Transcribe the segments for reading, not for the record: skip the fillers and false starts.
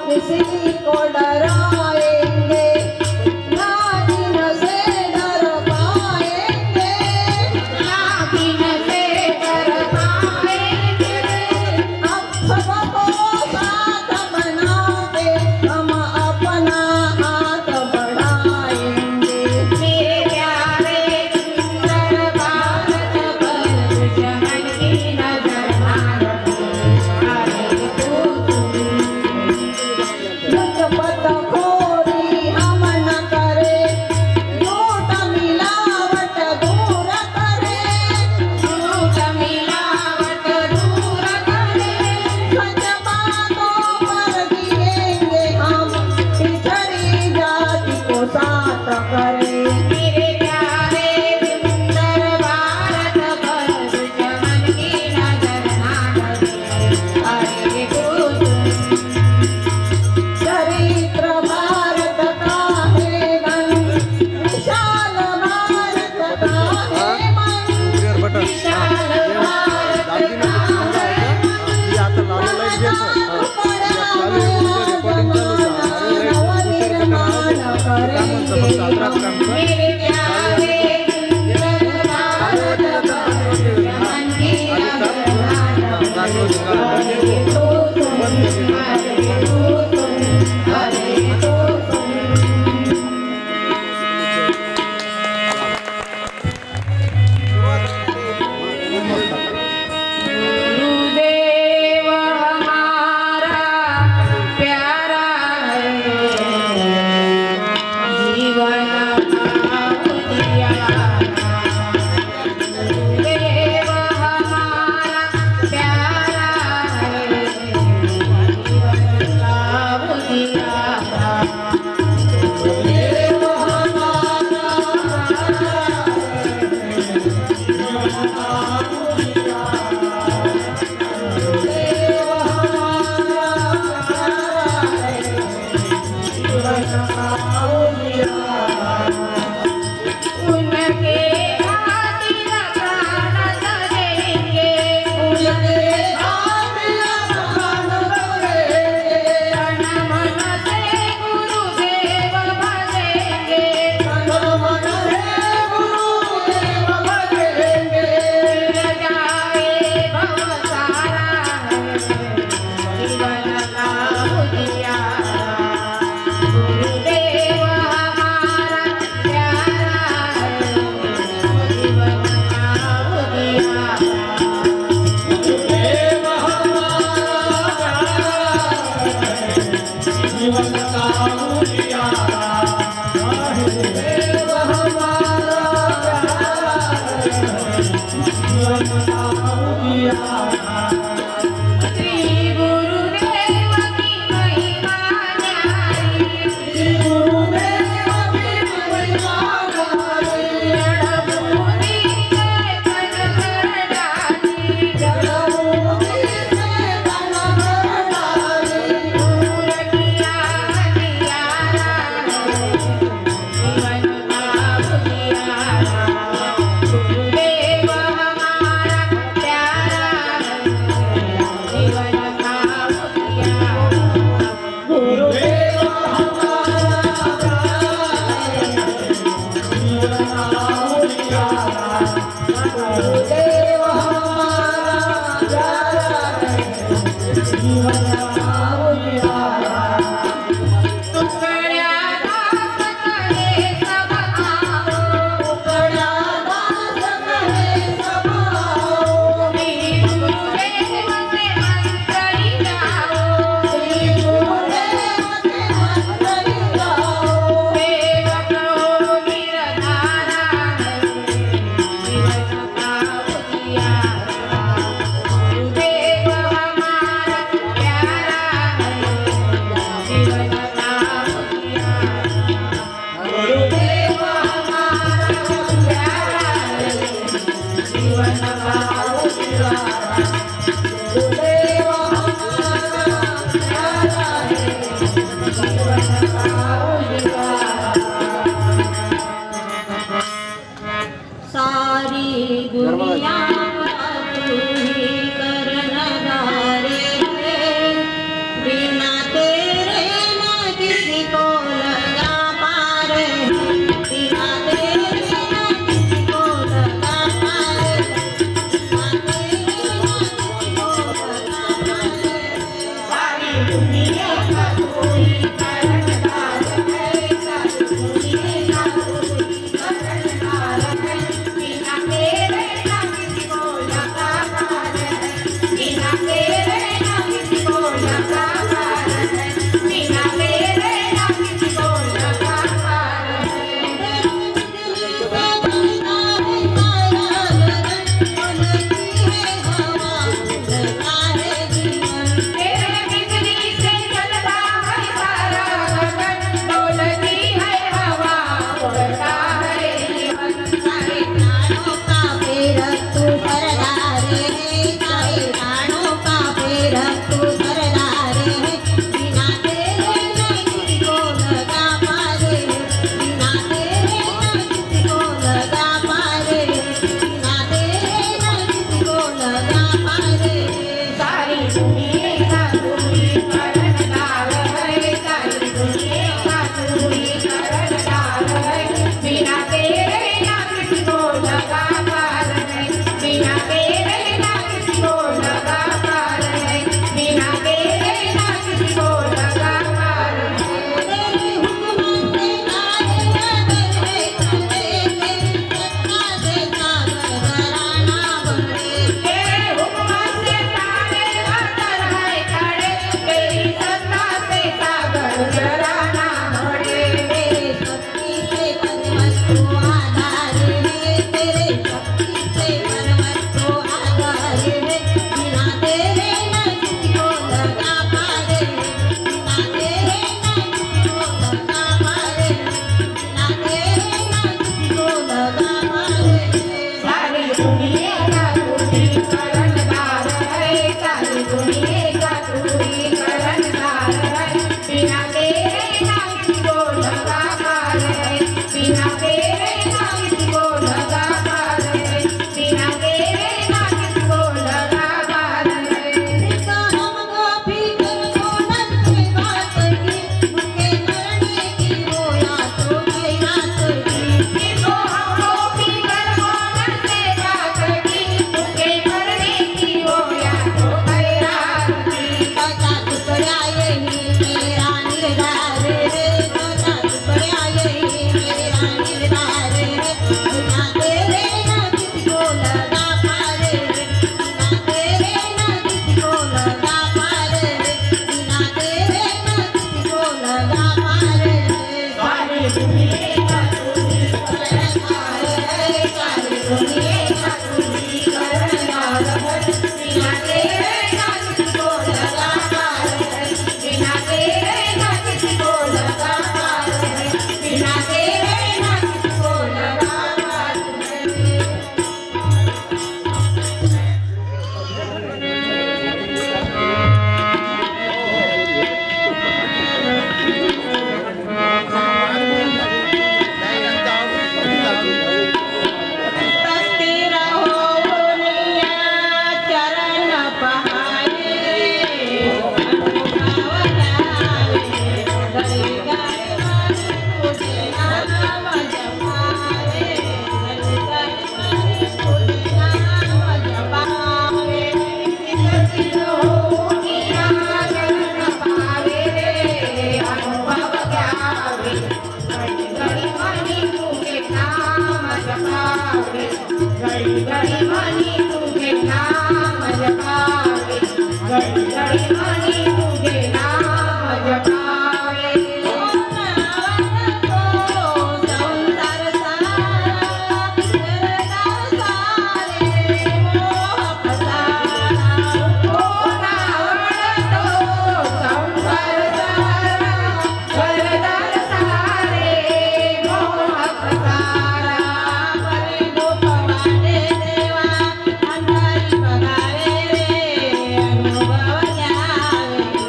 किसी को डराएंगे ना दिन से डर पाएंगे, ना दिन से डर पाएंगे। अब सबको साथ बना के हम अपना हाथ बढ़ाएंगे। मेरे प्यारे सुंदर भारत पर दुश्मन की नजर ना खोरी हम न करे, झूठ मिलावट दूर करे, झूठ मिलावट दूर करे। सच बातों पर जिएंगे हम, पिछड़ी जाति को साथ करे। मेरे प्यारे सुंदर भारत पर दुश्मन की नजर ना लगे। चरित्र भारत का है गण, विशाल भारत का है मन, विशाल भारत का है मन। पड़ा नवनिर्माण करेंगे मेरे प्यारे सुंदर भारत पर दुश्मन की नजर ना लगे। गुरुदेव हमारा प्यारा है, जीवन भाव दिया। गुरुदेव हमारा प्यारा है, जीवन देवा अंधारी बघावे रे अनुभव घ्यावे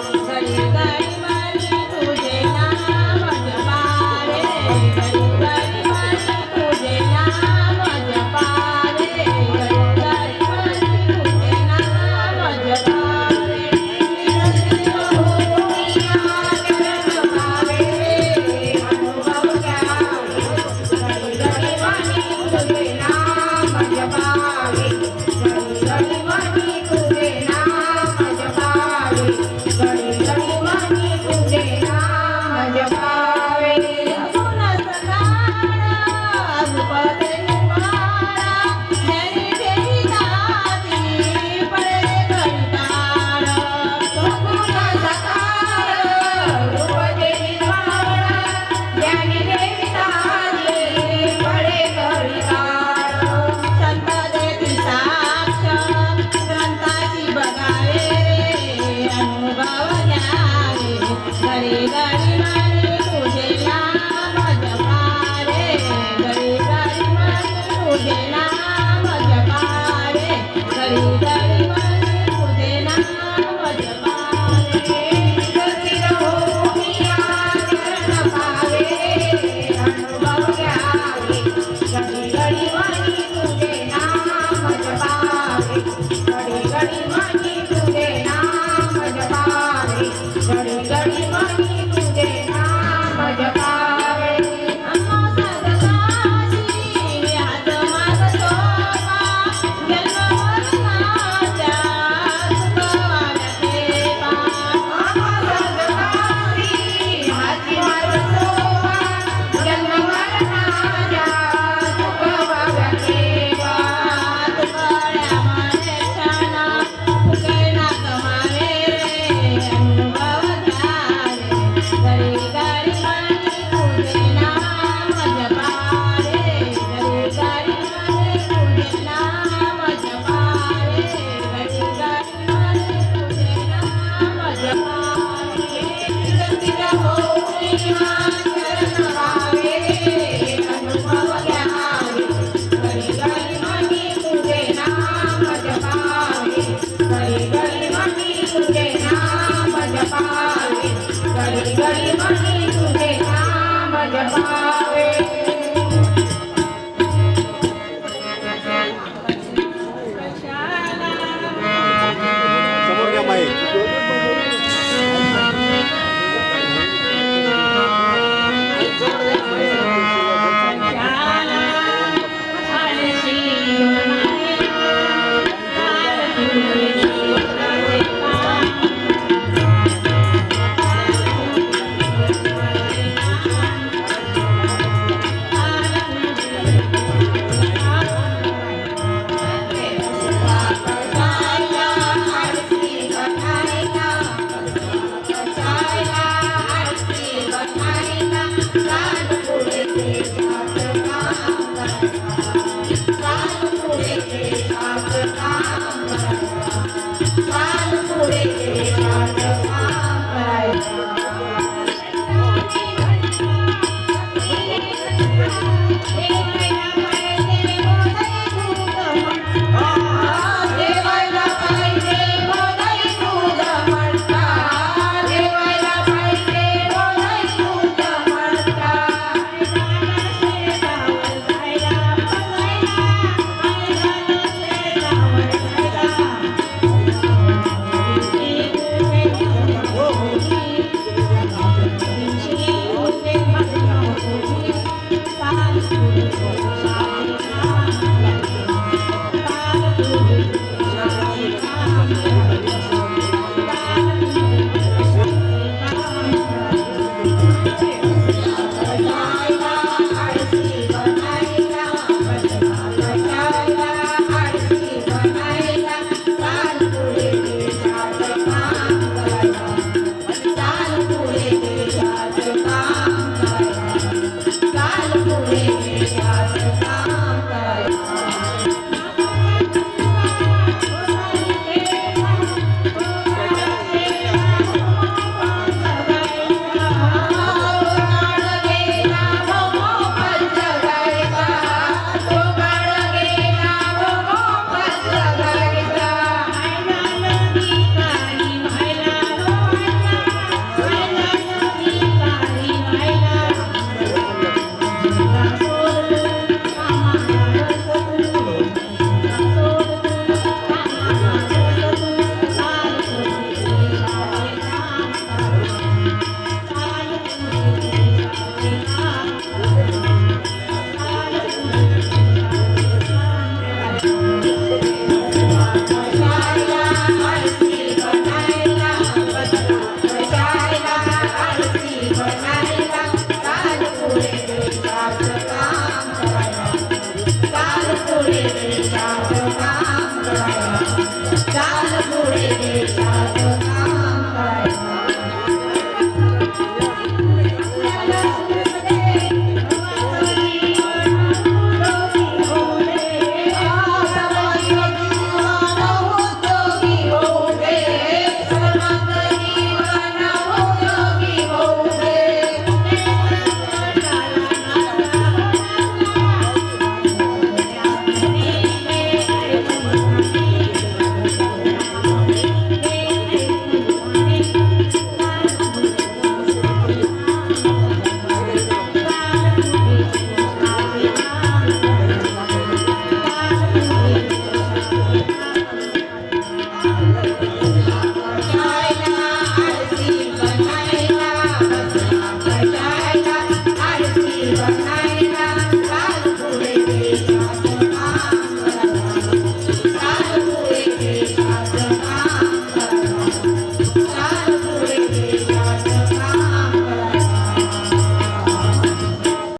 घडी घडी मनी तुझे नाम जपा रे घडी घडी मनी तुझे नाम जपा रे घडी घडी मनी तुझे नाम जपा रे स्थिर होऊन या चरण पावे अनुभव घ्यावे घडी घडी मनी तुझे नाम जपावे घडी घडी मनी तुझे नाम जपावे घडी घडी मनी तुझे नाम जपावे अम्मा सदकाशी व्याज माग सोपा जन्म मरणाच्या सुखवाव्या सेवा अम्मा सदकाशी व्याज माग सोपा जन्म मरणाच्या सुखवाव्या सेवा तुकड्या माने छाना फुके ना गमावे रे अनुभव घ्यावे घडी घडी मनी तुझे नाम जपावे घडी घडी मनी तुझे नाम जपावे घडी घडी मनी तुझे नाम जपावे स्थिर होऊन या चरण पावे अनुभव घ्यावे घडी घडी मनी तुझे नाम जपावे घडी घडी मनी तुझे नाम जपावे घडी घडी मनी तुझे नाम जपावे